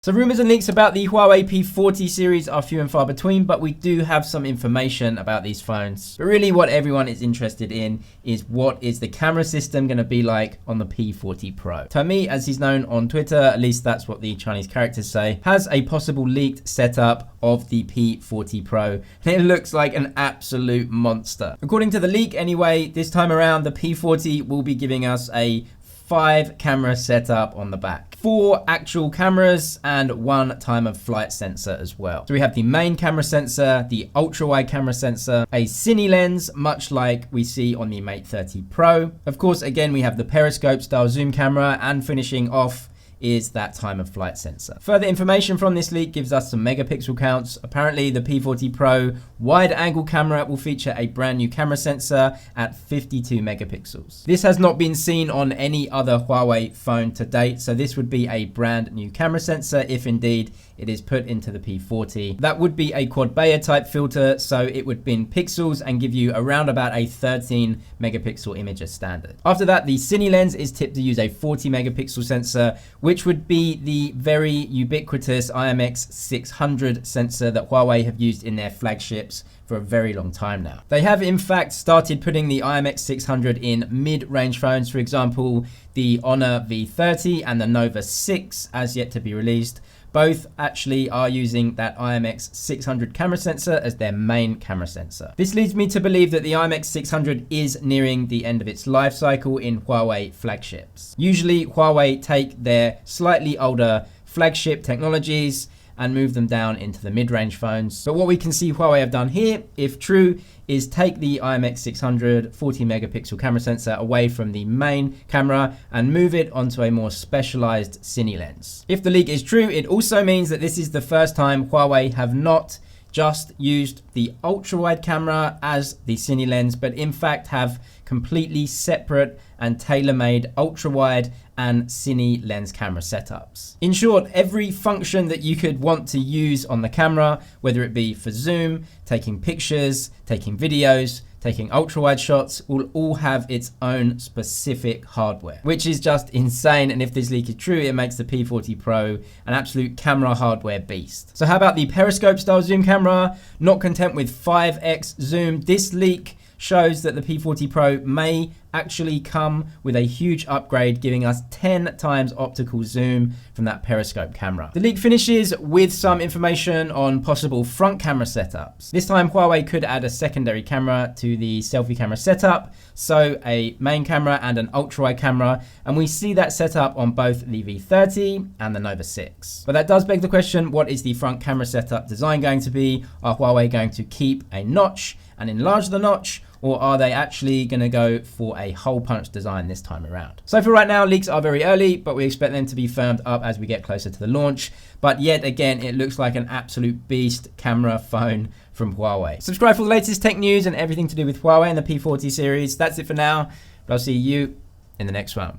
So rumors and leaks about the Huawei P40 series are few and far between, but we do have some information about these phones. But really what everyone is interested in is what is the camera system going to be like on the P40 Pro. Tomi, as he's known on Twitter, at least that's what the Chinese characters say, has a possible leaked setup of the P40 Pro, and it looks like an absolute monster. According to the leak anyway, this time around the P40 will be giving us a 5 camera setup on the back, 4 actual cameras and 1 time of flight sensor as well. So we have the main camera sensor, the ultra wide camera sensor, a cine lens, much like we see on the Mate 30 Pro. Of course, again, we have the Periscope style zoom camera, and finishing off is that time of flight sensor. Further information from this leak gives us some megapixel counts. Apparently the P40 Pro wide angle camera will feature a brand new camera sensor at 52 megapixels. This has not been seen on any other Huawei phone to date, so this would be a brand new camera sensor if indeed it is put into the P40. That would be a quad Bayer type filter, so it would bin pixels and give you around about a 13 megapixel image as standard. After that, the cine lens is tipped to use a 40 megapixel sensor, which would be the very ubiquitous IMX600 sensor that Huawei have used in their flagships for a very long time now. They have in fact started putting the IMX600 in mid-range phones. For example, the Honor V30 and the Nova 6, as yet to be released. Both actually are using that IMX600 camera sensor as their main camera sensor. This leads me to believe that the IMX600 is nearing the end of its life cycle in Huawei flagships. Usually Huawei take their slightly older flagship technologies and move them down into the mid-range phones. But what we can see Huawei have done here, if true, is take the IMX600 40 megapixel camera sensor away from the main camera and move it onto a more specialized cine lens. If the leak is true, it also means that this is the first time Huawei have not just used the ultra-wide camera as the cine lens, but in fact have completely separate and tailor-made ultra-wide and cine lens camera setups. In short, every function that you could want to use on the camera, whether it be for zoom, taking pictures, taking videos, taking ultra-wide shots, will all have its own specific hardware, which is just insane. And if this leak is true, it makes the P40 Pro an absolute camera hardware beast. So how about the Periscope style zoom camera? Not content with 5x zoom, this leak shows that the P40 Pro may actually come with a huge upgrade, giving us 10 times optical zoom from that Periscope camera. The leak finishes with some information on possible front camera setups. This time Huawei could add a secondary camera to the selfie camera setup, so a main camera and an ultra-wide camera, and we see that setup on both the V30 and the Nova 6. But that does beg the question, what is the front camera setup design going to be? Are Huawei going to keep a notch and enlarge the notch, or are they actually going to go for a hole punch design this time around? So for right now, leaks are very early, but we expect them to be firmed up as we get closer to the launch. But yet again, it looks like an absolute beast camera phone from Huawei. Subscribe for the latest tech news and everything to do with Huawei and the P40 series. That's it for now, but I'll see you in the next one.